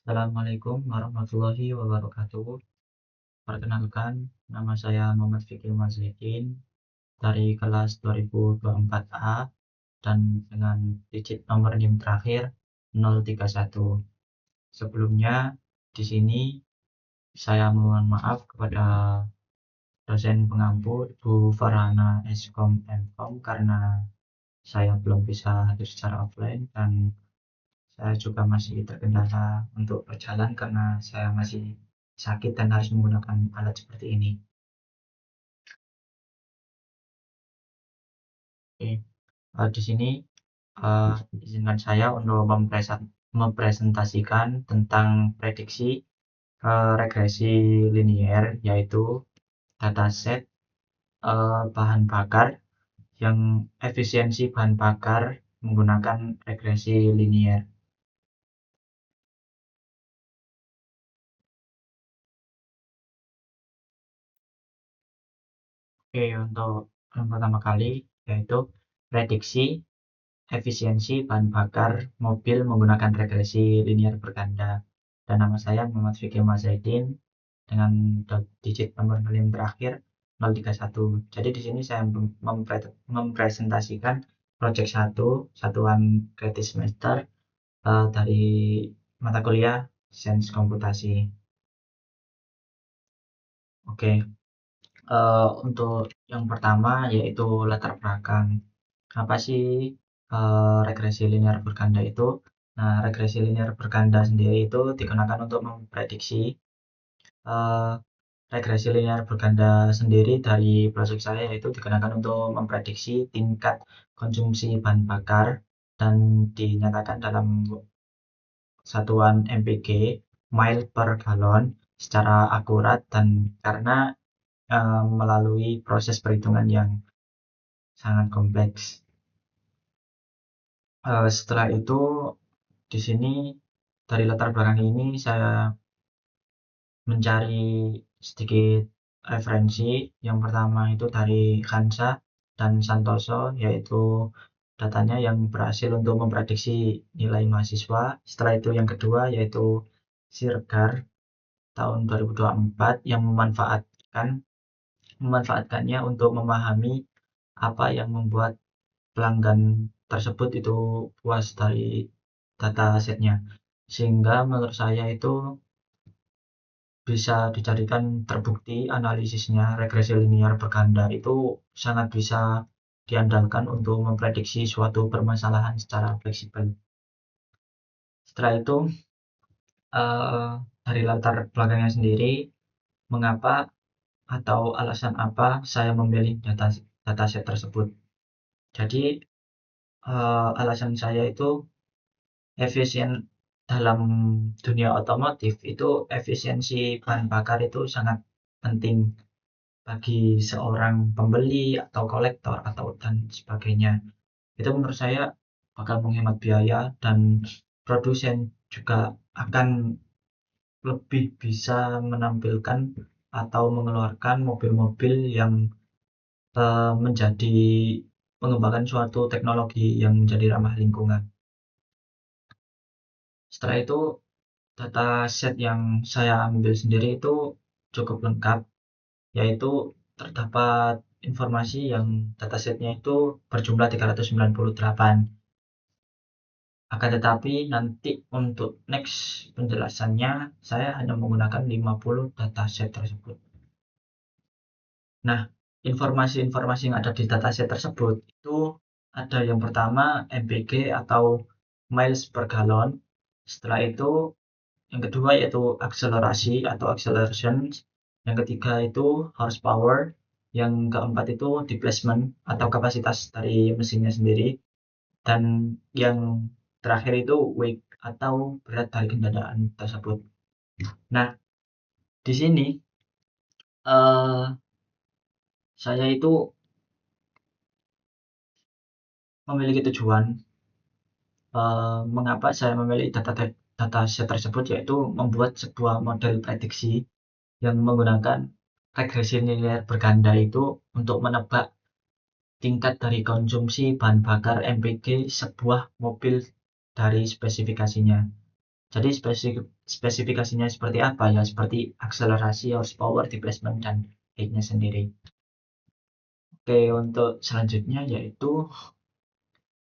Assalamualaikum warahmatullahi wabarakatuh. Perkenalkan, nama saya Muhammad Fikri Mazidin dari kelas 2024A dan dengan digit nomor NIM terakhir 031. Sebelumnya, di sini saya mohon maaf kepada dosen pengampu Ibu Farhana Eskom Mkom karena saya belum bisa hadir secara offline dan saya juga masih terkendala untuk berjalan karena saya masih sakit dan harus menggunakan alat seperti ini. Oke, di sini izinkan saya untuk mempresentasikan tentang prediksi regresi linier, yaitu dataset bahan bakar yang efisiensi bahan bakar menggunakan regresi linier. Oke, untuk yang pertama kali yaitu prediksi efisiensi bahan bakar mobil menggunakan regresi linier berganda. Dan nama saya Muhammad Fikri Mazaidin dengan digit nomor yang terakhir 031. Jadi di sini saya mempresentasikan project 1 satuan kritis semester dari mata kuliah Sains Komputasi. Oke, untuk yang pertama yaitu latar belakang. Apa sih regresi linear berganda itu? Nah, regresi linear berganda sendiri itu digunakan untuk memprediksi eh, regresi linear berganda sendiri dari proyek saya yaitu digunakan untuk memprediksi tingkat konsumsi bahan bakar dan dinyatakan dalam satuan MPG mile per galon secara akurat dan karena melalui proses perhitungan yang sangat kompleks. Setelah itu di sini dari latar belakang ini saya mencari sedikit referensi. Yang pertama itu dari Khansa dan Santoso, yaitu datanya yang berhasil untuk memprediksi nilai mahasiswa. Setelah itu yang kedua yaitu Sirgar tahun 2024 yang memanfaatkannya untuk memahami apa yang membuat pelanggan tersebut itu puas dari data setnya, sehingga menurut saya itu bisa dijadikan terbukti analisisnya regresi linear berganda itu sangat bisa diandalkan untuk memprediksi suatu permasalahan secara fleksibel. Setelah itu eh, dari latar belakangnya sendiri, mengapa atau alasan apa saya memilih dataset tersebut. Jadi alasan saya itu efisien dalam dunia otomotif itu efisiensi bahan bakar itu sangat penting bagi seorang pembeli atau kolektor atau dan sebagainya. Itu menurut saya bakal menghemat biaya dan produsen juga akan lebih bisa menampilkan atau mengeluarkan mobil-mobil yang menjadi mengembangkan suatu teknologi yang menjadi ramah lingkungan. Setelah itu data set yang saya ambil sendiri itu cukup lengkap, yaitu terdapat informasi yang datasetnya itu berjumlah 398. Akan tetapi nanti untuk next penjelasannya saya hanya menggunakan 50 dataset tersebut. Nah, informasi-informasi yang ada di dataset tersebut itu ada yang pertama MPG atau miles per gallon. Setelah itu yang kedua yaitu akselerasi atau acceleration, yang ketiga itu horsepower, yang keempat itu displacement atau kapasitas dari mesinnya sendiri, dan yang terakhir itu weight atau berat dari kendaraan tersebut. Nah, di sini eh, saya itu memiliki tujuan mengapa saya memilih dataset tersebut, yaitu membuat sebuah model prediksi yang menggunakan regresi nilai berganda itu untuk menebak tingkat dari konsumsi bahan bakar MPG sebuah mobil dari spesifikasinya. Jadi spesifikasinya seperti apa ya? Seperti akselerasi, horsepower, displacement, dan height-nya sendiri. Oke, untuk selanjutnya yaitu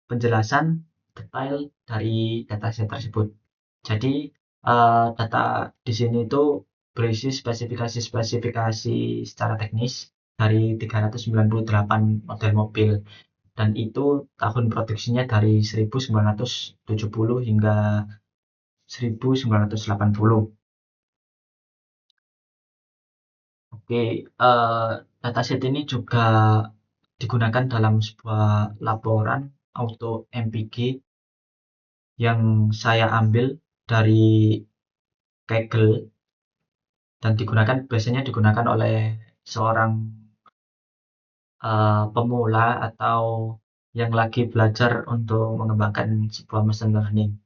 penjelasan detail dari dataset tersebut. Jadi data di sini itu berisi spesifikasi-spesifikasi secara teknis dari 398 model mobil, dan itu tahun produksinya dari 1970 hingga 1980. Oke, dataset ini juga digunakan dalam sebuah laporan auto MPG yang saya ambil dari Kaggle, dan biasanya digunakan oleh seorang pemula atau yang lagi belajar untuk mengembangkan sebuah machine learning.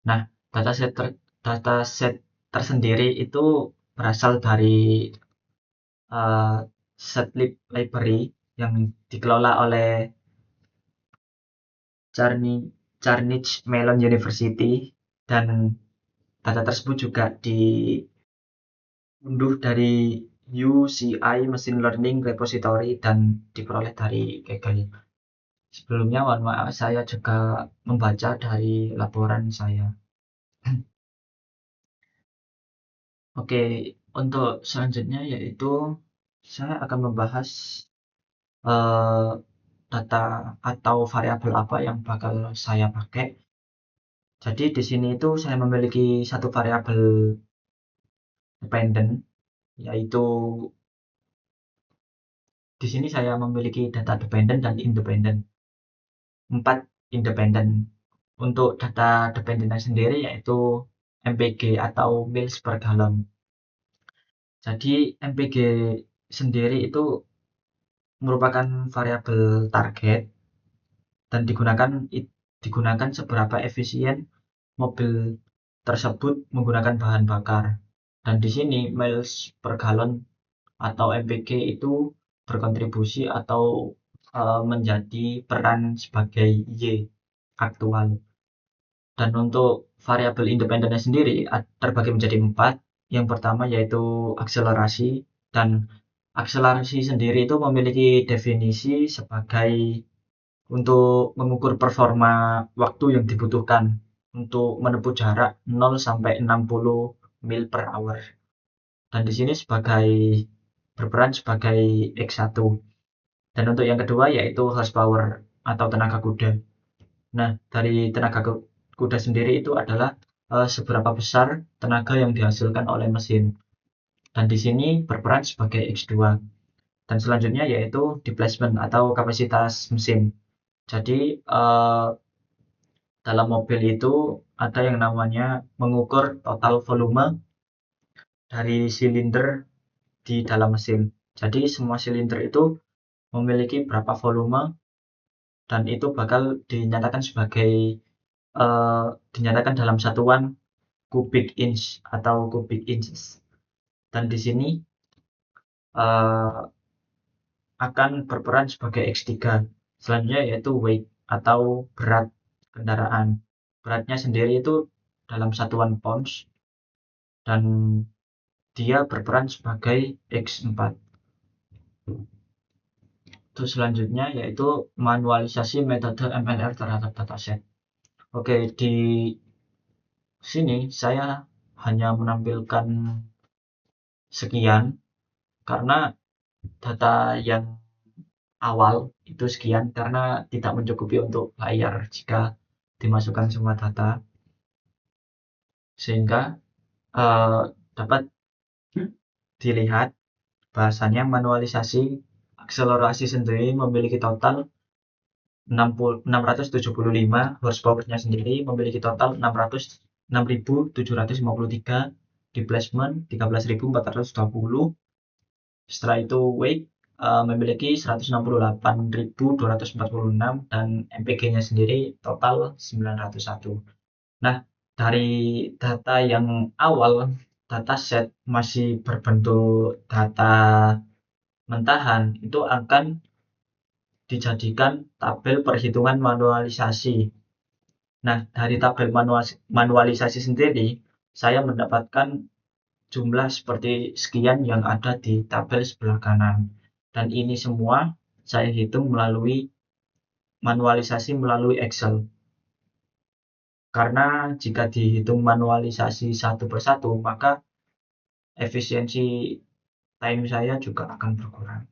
Nah, dataset tersendiri itu berasal dari Setlib Library yang dikelola oleh Carnegie Mellon University, dan data tersebut juga diunduh dari UCI Machine Learning Repository dan diperoleh dari Kaggle. Sebelumnya, mohon maaf, saya juga membaca dari laporan saya. Oke, untuk selanjutnya yaitu saya akan membahas eh, data atau variabel apa yang bakal saya pakai. Jadi di sini itu saya memiliki satu variabel dependent, yaitu di sini saya memiliki data dependent dan independent. 4 independent. Untuk data dependent sendiri yaitu MPG atau miles per gallon. Jadi MPG sendiri itu merupakan variabel target dan digunakan seberapa efisien mobil tersebut menggunakan bahan bakar. Dan di sini miles per gallon atau MPG itu berkontribusi atau menjadi peran sebagai Y aktual. Dan untuk variabel independennya sendiri terbagi menjadi 4. Yang pertama yaitu akselerasi, dan akselerasi sendiri itu memiliki definisi sebagai untuk mengukur performa waktu yang dibutuhkan untuk menempuh jarak 0 sampai 60 mil per hour. Dan di sini berperan sebagai X1. Dan untuk yang kedua yaitu horsepower atau tenaga kuda. Nah, dari tenaga kuda sendiri itu adalah seberapa besar tenaga yang dihasilkan oleh mesin. Dan di sini berperan sebagai X2. Dan selanjutnya yaitu displacement atau kapasitas mesin. Jadi dalam mobil itu ada yang namanya mengukur total volume dari silinder di dalam mesin. Jadi semua silinder itu memiliki berapa volume, dan itu bakal dinyatakan dalam satuan cubic inch atau cubic inches. Dan di sini akan berperan sebagai X3. Selanjutnya yaitu weight atau berat kendaraan. Beratnya sendiri itu dalam satuan pounds, dan dia berperan sebagai X4. Terus selanjutnya yaitu manualisasi metode MLR terhadap dataset. Oke, di sini saya hanya menampilkan sekian karena data yang awal itu sekian, karena tidak mencukupi untuk layar jika dimasukkan semua data, sehingga dapat dilihat bahasanya manualisasi akselerasi sendiri memiliki total 675, horsepower-nya sendiri memiliki total 6.753, displacement 13.420. Setelah itu weight memiliki 168.246, dan MPG-nya sendiri total 901. Nah, dari data yang awal, dataset masih berbentuk data mentahan, itu akan dijadikan tabel perhitungan manualisasi Nah, dari tabel manualisasi sendiri, saya mendapatkan jumlah seperti sekian yang ada di tabel sebelah kanan. Dan ini semua saya hitung melalui manualisasi melalui Excel. Karena jika dihitung manualisasi satu persatu, maka efisiensi time saya juga akan berkurang.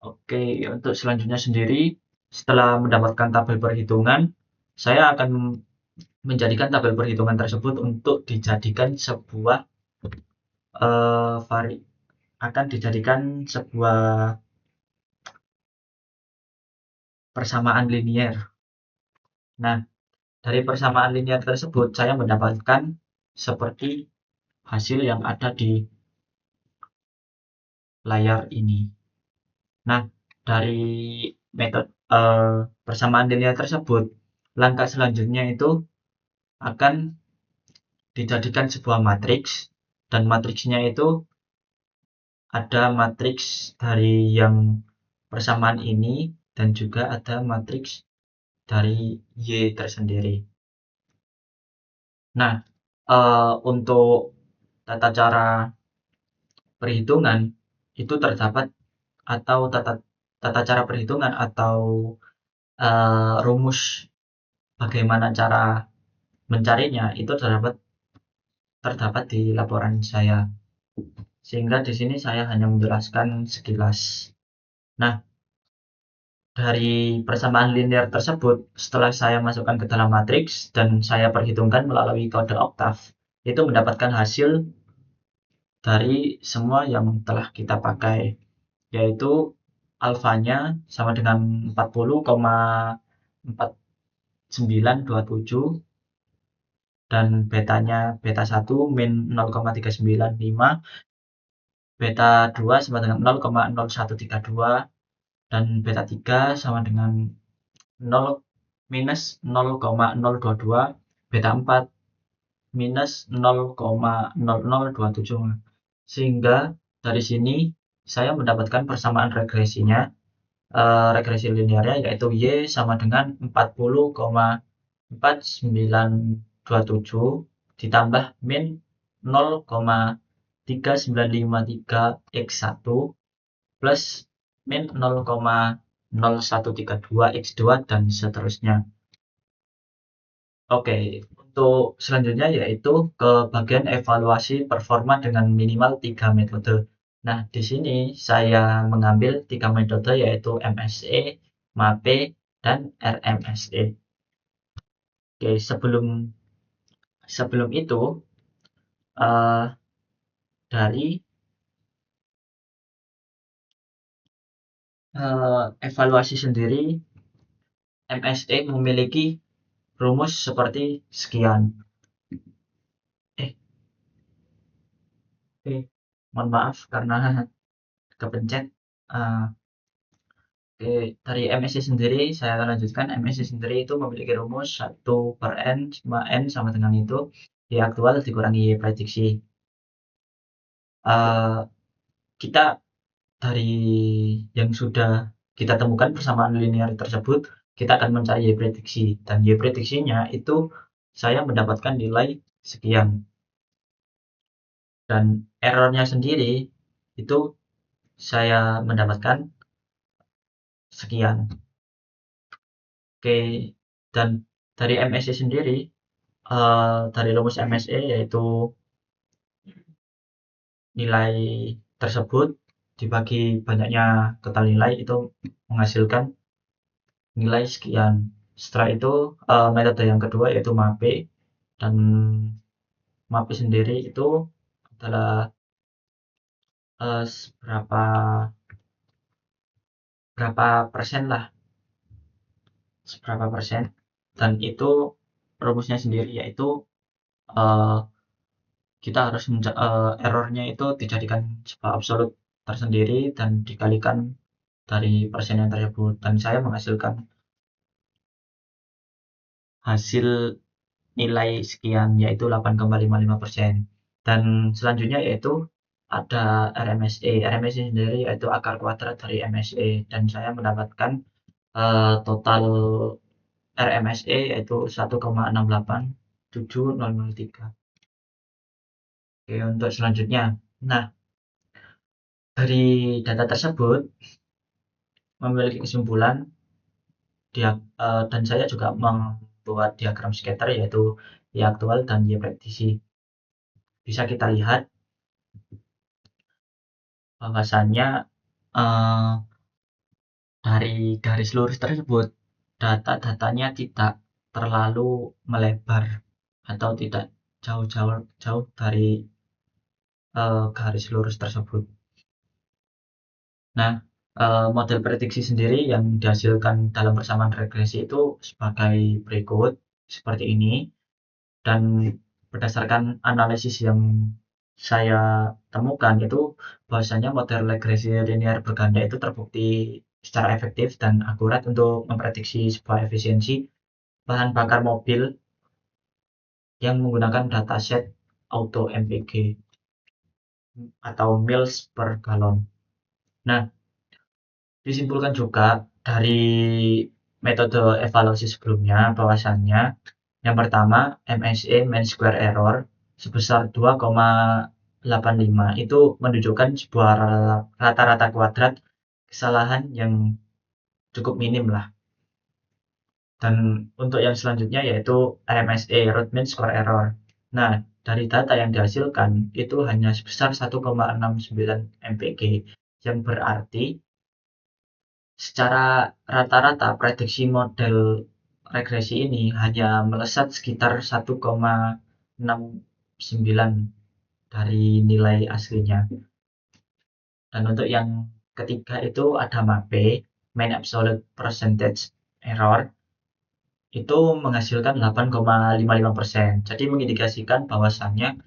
Oke, untuk selanjutnya sendiri, setelah mendapatkan tabel perhitungan, saya akan menjadikan tabel perhitungan tersebut untuk dijadikan sebuah akan dijadikan sebuah persamaan linier. Nah, dari persamaan linier tersebut saya mendapatkan seperti hasil yang ada di layar ini. Nah, dari metode persamaan linier tersebut, langkah selanjutnya itu akan dijadikan sebuah matriks, dan matriksnya itu ada matriks dari yang persamaan ini dan juga ada matriks dari Y tersendiri. Nah, untuk tata cara perhitungan itu terdapat, atau tata cara perhitungan atau rumus bagaimana cara mencarinya itu terdapat di laporan saya. Sehingga di sini saya hanya menjelaskan sekilas. Nah, dari persamaan linear tersebut, setelah saya masukkan ke dalam matriks dan saya perhitungkan melalui kode Octave, itu mendapatkan hasil dari semua yang telah kita pakai, yaitu alfanya sama dengan 40,4927 dan betanya beta 1 min 0,395, beta 2 sama dengan 0,0132, dan beta 3 sama dengan 0 minus 0,022, beta 4 minus 0,0027. Sehingga dari sini saya mendapatkan persamaan regresinya, regresi linearnya, yaitu Y sama dengan 40,4927 ditambah min 0,3953 X1 plus min 0,0132 X2 dan seterusnya. Oke, untuk selanjutnya yaitu ke bagian evaluasi performa dengan minimal 3 metode. Nah, di sini saya mengambil 3 metode yaitu MSE, MAPE, dan RMSE. Oke, sebelum itu dari evaluasi sendiri, MSE memiliki rumus seperti sekian. Oke, mohon maaf karena kepencet. Oke, dari MSE sendiri saya akan lanjutkan. MSE sendiri itu memiliki rumus 1 per N, sigma N sama dengan itu Y aktual dikurangi Y prediksi. Kita dari yang sudah kita temukan persamaan linear tersebut, kita akan mencari Y prediksi, dan Y prediksinya itu saya mendapatkan nilai sekian, dan errornya sendiri itu saya mendapatkan sekian. Oke, dan dari MSE sendiri, dari rumus MSE yaitu nilai tersebut dibagi banyaknya total nilai itu menghasilkan nilai sekian. Setelah itu metode yang kedua yaitu MAPE, dan MAPE sendiri itu adalah berapa persen lah, seberapa persen, dan itu rumusnya sendiri yaitu kita harus errornya itu dijadikan sebuah absolut tersendiri dan dikalikan dari persen yang tersebut, dan saya menghasilkan hasil nilai sekian yaitu 8,55%. Dan selanjutnya yaitu ada RMSE. RMSE sendiri yaitu akar kuadrat dari MSE, dan saya mendapatkan total RMSE yaitu 1,687.003. Oke, untuk selanjutnya. Nah, dari data tersebut memiliki kesimpulan dan saya juga membuat diagram scatter yaitu Y aktual dan Y prediksi. Bisa kita lihat bahwasannya eh, dari garis lurus tersebut data-datanya tidak terlalu melebar atau tidak jauh dari garis lurus tersebut. Nah, model prediksi sendiri yang dihasilkan dalam persamaan regresi itu sebagai berikut, seperti ini. Dan berdasarkan analisis yang saya temukan itu bahwasanya model regresi linear berganda itu terbukti secara efektif dan akurat untuk memprediksi sebuah efisiensi bahan bakar mobil yang menggunakan dataset auto MPG atau miles per gallon. Nah, disimpulkan juga dari metode evaluasi sebelumnya bahwasannya yang pertama MSE mean square error sebesar 2,85 itu menunjukkan sebuah rata-rata kuadrat kesalahan yang cukup minim lah. Dan untuk yang selanjutnya yaitu RMSE root mean square error. Nah, dari data yang dihasilkan itu hanya sebesar 1,69 mpg yang berarti secara rata-rata prediksi model regresi ini hanya melesat sekitar 1,69 dari nilai aslinya. Dan untuk yang ketiga itu ada MAPE, Mean Absolute Percentage Error, itu menghasilkan 8,55%. Jadi mengindikasikan bahwasannya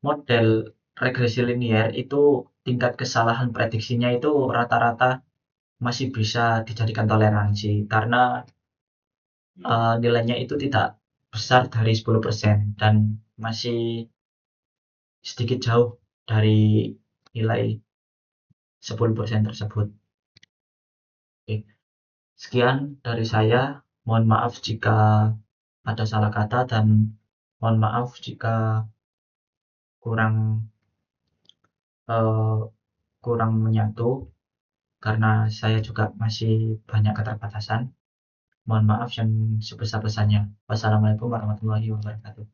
model regresi linear itu tingkat kesalahan prediksinya itu rata-rata masih bisa dijadikan toleransi karena nilainya itu tidak besar dari 10% dan masih sedikit jauh dari nilai 10% tersebut. Oke, sekian dari saya. Mohon maaf jika ada salah kata dan mohon maaf jika kurang eh, kurang menyatu karena saya juga masih banyak keterbatasan. Mohon maaf yang sebesar-besarnya. Wassalamualaikum warahmatullahi wabarakatuh.